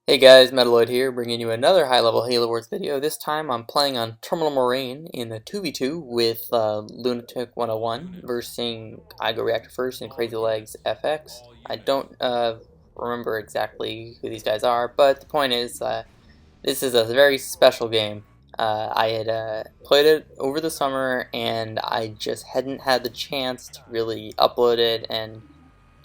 Hey guys, Metaloid here, bringing you another high-level Halo Wars video. This time I'm playing on Terminal Moraine in a 2v2 with Lunatic 101 versus I Go Reactor First and Crazy Legs FX. I don't remember exactly who these guys are, but the point is, this is a very special game. I had played it over the summer, and I just hadn't had the chance to really upload it, and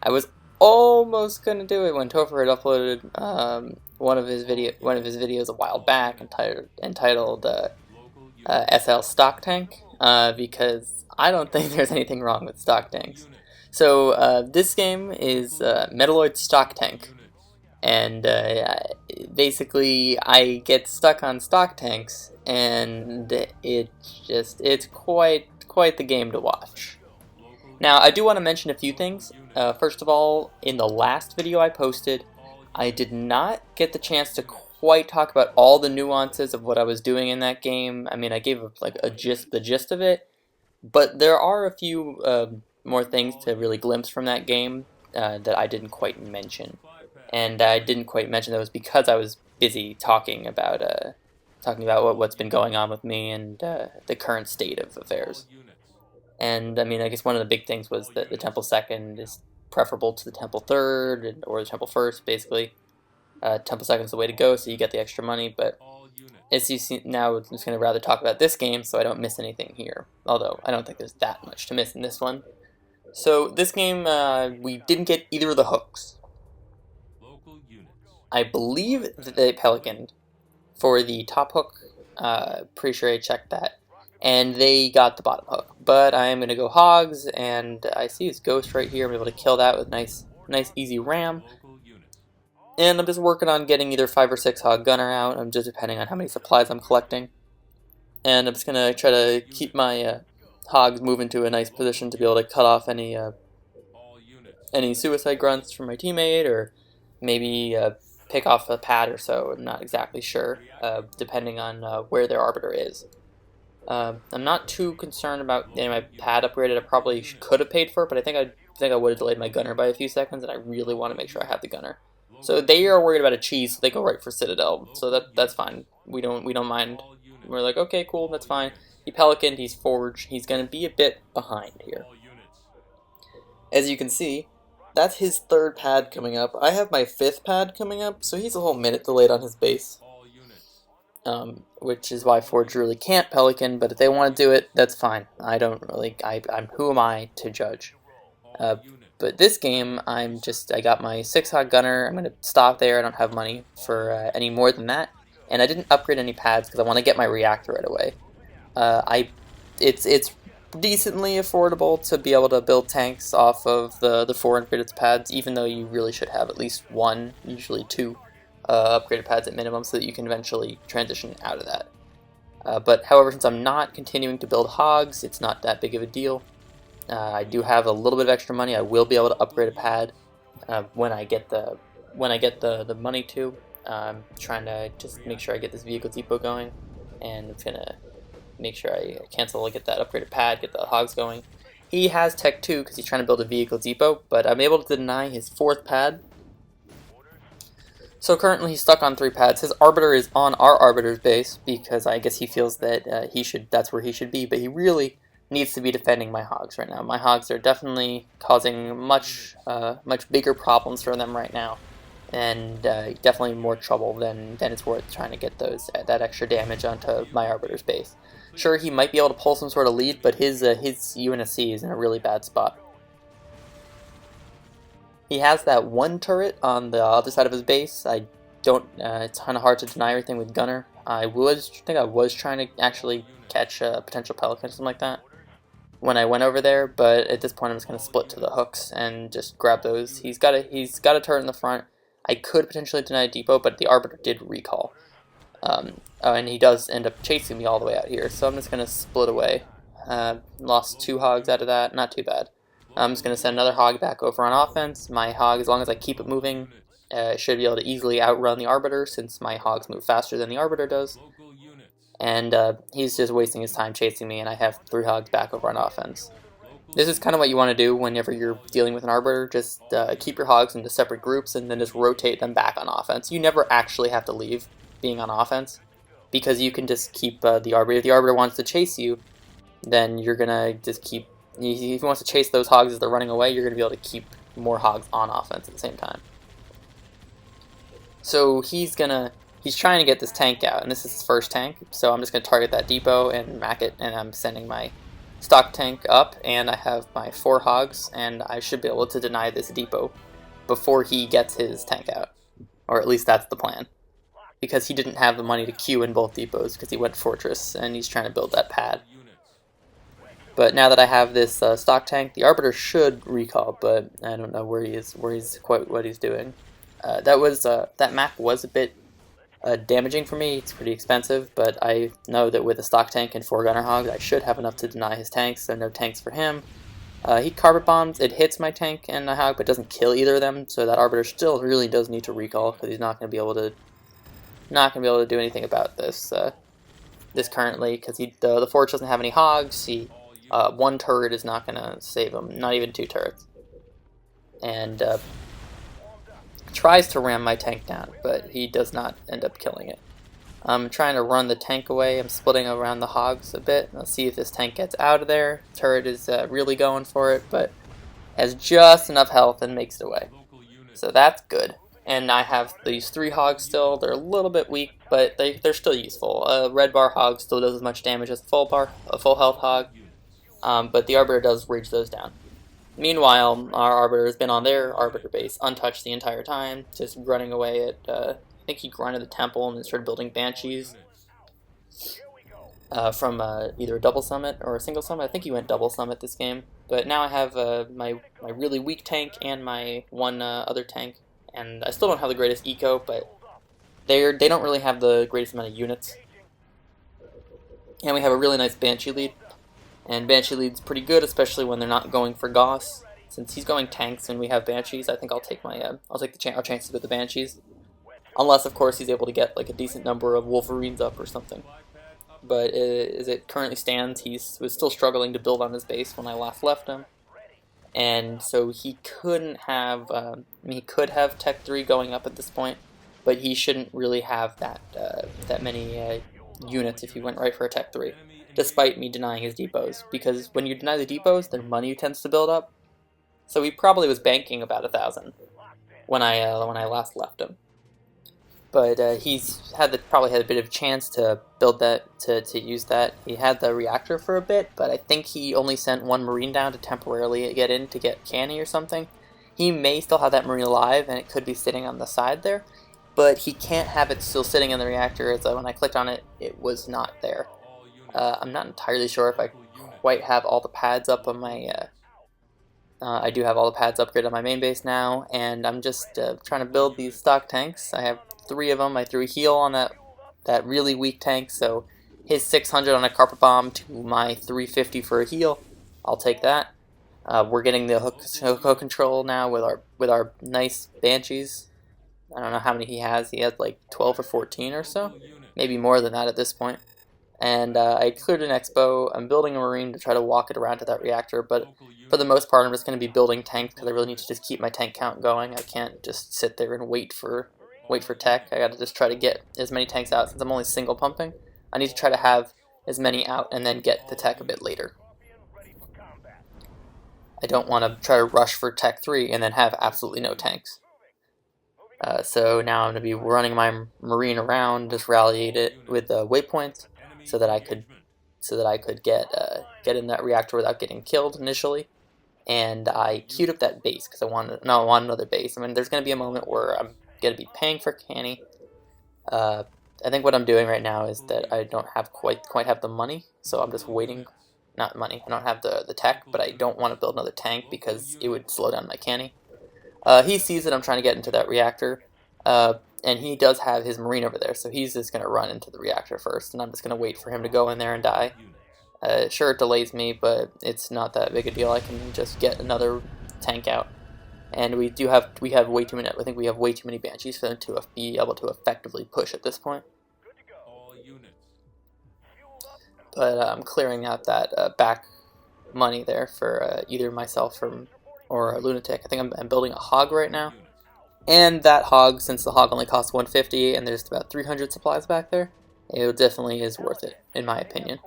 I was almost gonna do it when Topher had uploaded one of his videos a while back entitled SL Stock Tank because I don't think there's anything wrong with stock tanks. So this game is Metaloid Stock Tank, and basically I get stuck on stock tanks, and it's quite the game to watch. Now, I do want to mention a few things. First of all, in the last video I posted, I did not get the chance to quite talk about all the nuances of what I was doing in that game. I mean, I gave the gist of it, but there are a few more things to really glimpse from that game that I didn't quite mention. And I didn't quite mention those because I was busy talking about what's been going on with me and the current state of affairs. And I mean, I guess one of the big things was that the Temple Second is preferable to the Temple Third or the Temple First, basically. Temple Second is the way to go, so you get the extra money. But as you see now, I'm just going to rather talk about this game, so I don't miss anything here. Although I don't think there's that much to miss in this one. So this game, we didn't get either of the hooks. I believe that they pelicaned for the top hook. Pretty sure I checked that. And they got the bottom hook. But I am going to go hogs, and I see his ghost right here. I'm able to kill that with nice easy ram. And I'm just working on getting either 5 or 6 hog gunner out. I'm just depending on how many supplies I'm collecting. And I'm just going to try to keep my hogs moving to a nice position to be able to cut off any suicide grunts from my teammate, or maybe pick off a pad or so. I'm not exactly sure, depending on where their arbiter is. I'm not too concerned about getting my pad upgraded. I probably could have paid for it, but I think I would have delayed my gunner by a few seconds, and I really want to make sure I have the gunner. So they are worried about a cheese, so they go right for Citadel. So that's fine. We don't mind. We're like, okay, cool, that's fine. He pelicaned, he's forged. He's gonna be a bit behind here. As you can see, that's his 3rd pad coming up. I have my 5th pad coming up, so he's a whole minute delayed on his base. Which is why Forge really can't pelican, but if they want to do it, that's fine. I don't really, who am I to judge? But this game, I got my 6 hog gunner. I'm going to stop there. I don't have money for any more than that. And I didn't upgrade any pads because I want to get my reactor right away. It's decently affordable to be able to build tanks off of the 4 upgraded pads, even though you really should have at least 1, usually 2. Upgraded pads at minimum so that you can eventually transition out of that. But however, since I'm not continuing to build hogs, it's not that big of a deal. I do have a little bit of extra money. I will be able to upgrade a pad when I get the money to. I'm trying to just make sure I get this vehicle depot going, and it's gonna make sure I cancel, get that upgraded pad, get the hogs going. He has tech 2 because he's trying to build a vehicle depot, but I'm able to deny his 4th pad. So currently he's stuck on 3 pads. His arbiter is on our arbiter's base because I guess he feels that that's where he should be, but he really needs to be defending my hogs right now. My hogs are definitely causing much bigger problems for them right now, and definitely more trouble than it's worth trying to get that extra damage onto my arbiter's base. Sure, he might be able to pull some sort of lead, but his UNSC is in a really bad spot. He has that 1 turret on the other side of his base. It's kind of hard to deny everything with gunner. I think I was trying to actually catch a potential pelican or something like that when I went over there, but at this point I'm just going to split to the hooks and just grab those. He's got a turret in the front. I could potentially deny a depot, but the arbiter did recall. And he does end up chasing me all the way out here, so I'm just going to split away. Lost 2 hogs out of that, not too bad. I'm just going to send another hog back over on offense. My hog, as long as I keep it moving, should be able to easily outrun the arbiter since my hogs move faster than the arbiter does. And he's just wasting his time chasing me, and I have 3 hogs back over on offense. This is kind of what you want to do whenever you're dealing with an Arbiter. Just keep your hogs into separate groups and then just rotate them back on offense. You never actually have to leave being on offense because you can just keep the Arbiter. If the Arbiter wants to chase you, then you're going to just keep... If he wants to chase those hogs as they're running away, you're going to be able to keep more hogs on offense at the same time. So he's trying to get this tank out, and this is his first tank, so I'm just going to target that depot and mack it, and I'm sending my stock tank up, and I have my 4 hogs, and I should be able to deny this depot before he gets his tank out. Or at least that's the plan. Because he didn't have the money to queue in both depots, because he went Fortress, and he's trying to build that pad. But now that I have this stock tank, the Arbiter should recall, but I don't know where he is, quite what he's doing. That map was a bit damaging for me. It's pretty expensive, but I know that with a stock tank and 4 gunner hogs, I should have enough to deny his tanks, so no tanks for him. He carpet bombs, it hits my tank and the hog, but doesn't kill either of them, so that Arbiter still really does need to recall, because he's not going to be able to do anything about this currently, because the forge doesn't have any hogs. 1 turret is not going to save him, not even 2 turrets. And tries to ram my tank down, but he does not end up killing it. I'm trying to run the tank away. I'm splitting around the hogs a bit. Let's see if this tank gets out of there. Turret is really going for it, but has just enough health and makes it away. So that's good. And I have these 3 hogs still. They're a little bit weak, but they're still useful. A red bar hog still does as much damage as a full health hog, but the Arbiter does rage those down. Meanwhile, our Arbiter has been on their Arbiter base untouched the entire time, just running away at, I think he grinded the temple and then started building Banshees from either a double summit or a single summit. I think he went double summit this game. But now I have my really weak tank and my 1 other tank, and I still don't have the greatest eco, but they don't really have the greatest amount of units. And we have a really nice Banshee lead. And Banshee lead's pretty good, especially when they're not going for Goss. Since he's going tanks and we have Banshees, I think I'll take our chances with the Banshees. Unless, of course, he's able to get like a decent number of Wolverines up or something. But as it currently stands, he was still struggling to build on his base when I last left him. And so he couldn't have, he could have Tech 3 going up at this point, but he shouldn't really have that many units if he went right for a Tech 3. Despite me denying his depots, because when you deny the depots, their money tends to build up. So he probably was banking about 1,000 when I last left him. But he's probably had a bit of a chance to build that, to use that. He had the reactor for a bit, but I think he only sent 1 Marine down to temporarily get in to get Canny or something. He may still have that Marine alive, and it could be sitting on the side there, but he can't have it still sitting in the reactor, as when I clicked on it, it was not there. I'm not entirely sure if I quite have all the pads up on my... I do have all the pads upgraded on my main base now, and I'm just trying to build these stock tanks. I have 3 of them. I threw a heal on that really weak tank, so his 600 on a carpet bomb to my 350 for a heal. I'll take that. We're getting the hook control now with our nice Banshees. I don't know how many he has. He has like 12 or 14 or so, maybe more than that at this point. And I cleared an expo. I'm building a Marine to try to walk it around to that reactor, but for the most part I'm just going to be building tanks because I really need to just keep my tank count going. I can't just sit there and wait for tech. I got to just try to get as many tanks out. Since I'm only single pumping, I need to try to have as many out and then get the tech a bit later. I don't want to try to rush for Tech 3 and then have absolutely no tanks. So now I'm going to be running my Marine around, just rallied it with waypoints, so that I could get in that reactor without getting killed initially. And I queued up that base because I want another base. I mean, there's going to be a moment where I'm going to be paying for Canny. I think what I'm doing right now is that I don't have quite have the money, so I'm just waiting. Not money. I don't have the tech, but I don't want to build another tank because it would slow down my Canny. He sees that I'm trying to get into that reactor, and he does have his Marine over there, so he's just going to run into the reactor first, and I'm just going to wait for him to go in there and die. Sure, it delays me, but it's not that big a deal. I can just get another tank out. And we have way too many. I think we have way too many Banshees for them to be able to effectively push at this point. But I'm clearing out that back money there for either myself or a lunatic. I think I'm building a hog right now. And that hog, since the hog only costs 150 and there's about 300 supplies back there, it definitely is worth it, in my opinion.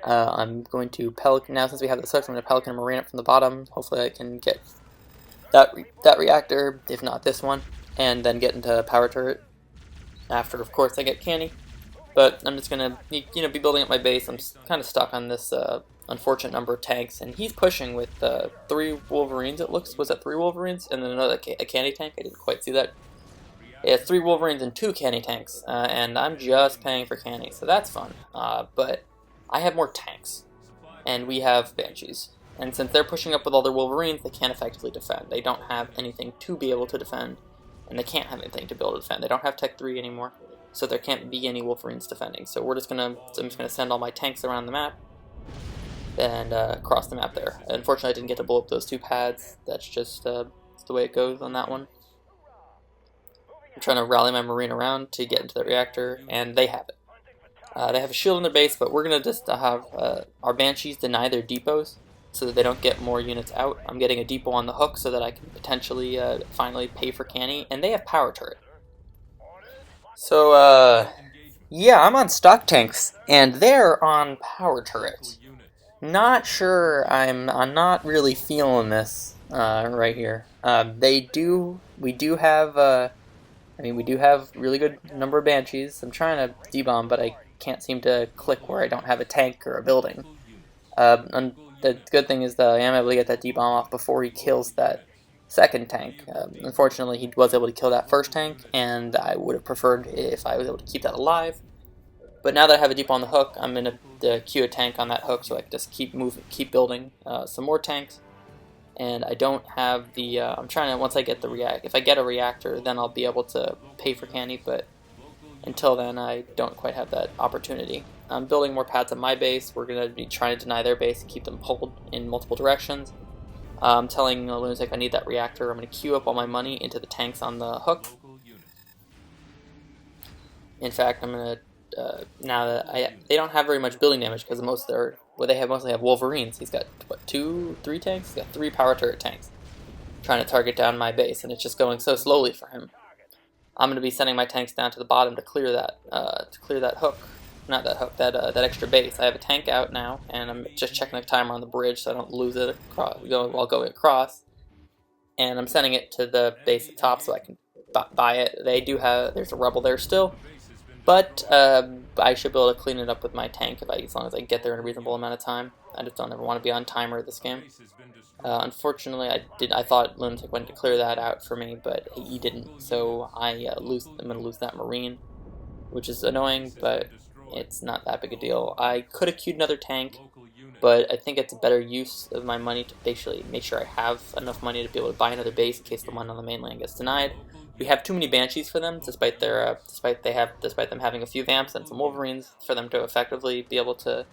I'm going to Pelican now, since we have the switch, I'm going to Pelican Marine up from the bottom. Hopefully I can get that reactor, if not this one, and then get into Power Turret after, of course, I get Canny. But I'm just going to be building up my base. I'm kind of stuck on this unfortunate number of tanks, and he's pushing with 3 Wolverines, it looks. Was that 3 Wolverines? And then another a Canny tank? I didn't quite see that. Yeah, 3 Wolverines and 2 Canny tanks, and I'm just paying for Canny, so that's fun. But I have more tanks, and we have Banshees. And since they're pushing up with all their Wolverines, they can't effectively defend. They don't have anything to be able to defend, and they can't have anything to be able to defend. They don't have Tech 3 anymore, so there can't be any Wolverines defending. So I'm just gonna send all my tanks around the map, and across the map there. Unfortunately, I didn't get to blow up those 2 pads. That's just the way it goes on that one. I'm trying to rally my Marine around to get into the reactor, and they have it. They have a shield in their base, but we're going to just have our Banshees deny their depots so that they don't get more units out. I'm getting a depot on the hook so that I can potentially finally pay for Canny, and they have Power Turret. So, yeah, I'm on stock tanks, and they're on Power Turret. Not sure, I'm not really feeling this right here. We do have really good number of Banshees. I'm trying to debomb, but I can't seem to click where I don't have a tank or a building. And the good thing is that I am able to get that debomb off before he kills that second tank. Unfortunately, he was able to kill that first tank, and I would have preferred if I was able to keep that alive. But now that I have a depot on the hook, I'm going to queue a tank on that hook so I can just keep building some more tanks. And I don't have the, I'm trying to, once I get if I get a reactor, then I'll be able to pay for Canny, but until then, I don't quite have that opportunity. I'm building more pads on my base. We're going to be trying to deny their base and keep them pulled in multiple directions. I'm telling Lunatic I need that reactor. I'm going to queue up all my money into the tanks on the hook. In fact, I'm going to, now that they don't have very much building damage because most of their, they mostly have Wolverines. He's got, what, 2, 3 tanks? He's got 3 Power Turret tanks trying to target down my base, and it's just going so slowly for him. I'm going to be sending my tanks down to the bottom to clear that hook. Not that hook, that extra base. I have a tank out now, and I'm just checking the timer on the bridge so I don't lose it while going across. And I'm sending it to the base at the top so I can buy it. There's a rebel there still, but I should be able to clean it up with my tank as long as I get there in a reasonable amount of time. I just don't ever want to be on timer this game. Unfortunately, I thought Lunatic went to clear that out for me, but he didn't. So I'm going to lose that Marine, which is annoying, but it's not that big a deal. I could have queued another tank, but I think it's a better use of my money to basically make sure I have enough money to be able to buy another base in case the one on the mainland gets denied. We have too many Banshees for them, despite them having a few Vamps and some Wolverines, for them to effectively be able to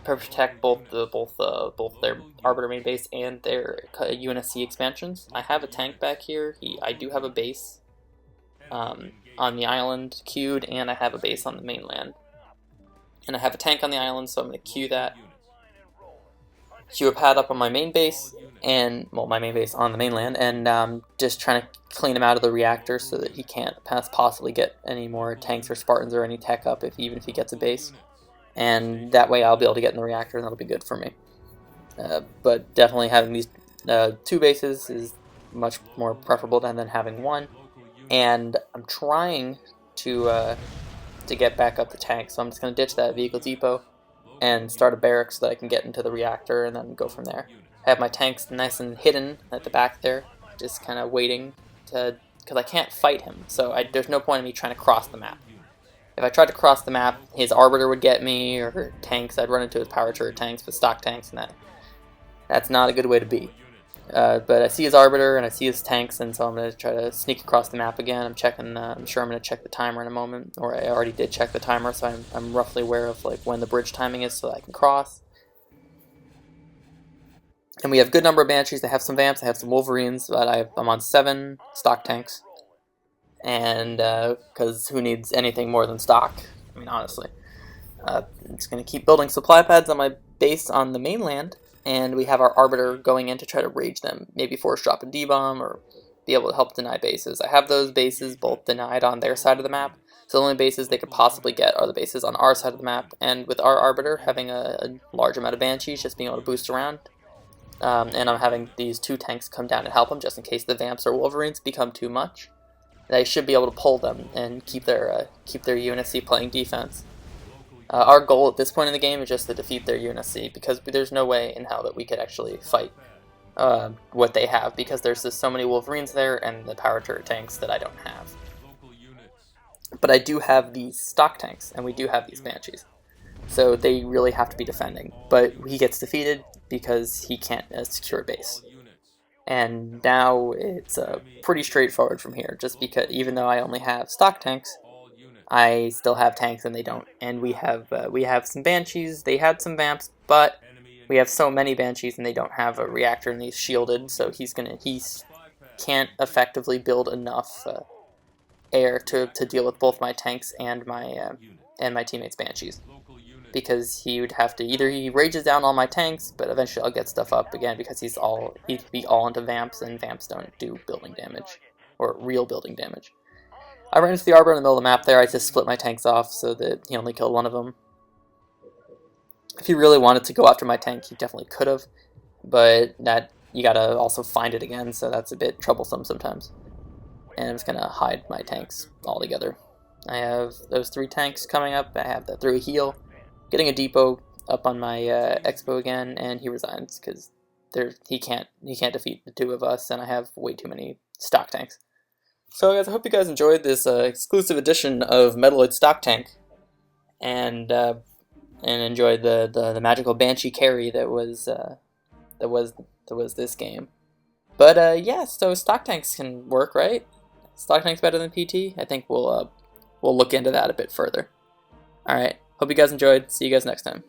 protect both their Arbiter main base and their UNSC expansions. I have a tank back here. I do have a base on the island queued, and I have a base on the mainland. And I have a tank on the island, so I'm going to queue that. Queue a pad up on my main base, my main base on the mainland, and just trying to clean him out of the reactor so that he can't possibly get any more tanks or Spartans or any tech up, even if he gets a base. And that way I'll be able to get in the reactor, and that'll be good for me. But definitely having these 2 bases is much more preferable than having 1. And I'm trying to get back up the tank, so I'm just going to ditch that vehicle depot and start a barracks so that I can get into the reactor and then go from there. I have my tanks nice and hidden at the back there, just kind of waiting because I can't fight him, so there's no point in me trying to cross the map. If I tried to cross the map, his Arbiter would get me, or tanks. I'd run into his Power Turret tanks with stock tanks, and that's not a good way to be. But I see his Arbiter, and I see his tanks, and so I'm going to try to sneak across the map again. I'm sure I'm going to check the timer in a moment, or I already did check the timer, so I'm roughly aware of when the bridge timing is so that I can cross. And we have a good number of Banshees. I have some Vamps, I have some Wolverines, but I'm on 7 stock tanks. And because who needs anything more than stock? I mean, honestly. I'm just going to keep building supply pads on my base on the mainland, and we have our Arbiter going in to try to rage them, maybe force drop a D-bomb or be able to help deny bases. I have those bases both denied on their side of the map, so the only bases they could possibly get are the bases on our side of the map, and with our Arbiter having a large amount of Banshees, just being able to boost around, and I'm having these 2 tanks come down and help them just in case the Vamps or Wolverines become too much. They should be able to pull them and keep their UNSC playing defense. Our goal at this point in the game is just to defeat their UNSC, because there's no way in hell that we could actually fight what they have, because there's just so many Wolverines there and the power turret tanks that I don't have. But I do have these stock tanks, and we do have these Banshees. So they really have to be defending. But he gets defeated because he can't secure a base. And now it's pretty straightforward from here, just because even though I only have stock tanks, I still have tanks and they don't. And we have some Banshees, they had some Vamps, but we have so many Banshees and they don't have a reactor and he's shielded, so he can't effectively build enough air to deal with both my tanks and my teammates' Banshees. Because he would have to, either he rages down all my tanks, but eventually I'll get stuff up again because he'd be all into Vamps, and Vamps don't do building damage, or real building damage. I ran into the Arbor in the middle of the map there. I just split my tanks off so that he only killed one of them. If he really wanted to go after my tank, he definitely could have, but that you gotta also find it again, so that's a bit troublesome sometimes. And I'm just gonna hide my tanks altogether. I have those 3 tanks coming up. I have that through a heal, getting a depot up on my Expo again, and he resigns because he can't defeat the 2 of us, and I have way too many stock tanks. So guys, I hope you guys enjoyed this exclusive edition of Metaloid Stock Tank, and enjoyed the magical Banshee carry that was this game. But yeah, so stock tanks can work, right? Stock tanks better than PT? I think we'll look into that a bit further. All right, hope you guys enjoyed. See you guys next time.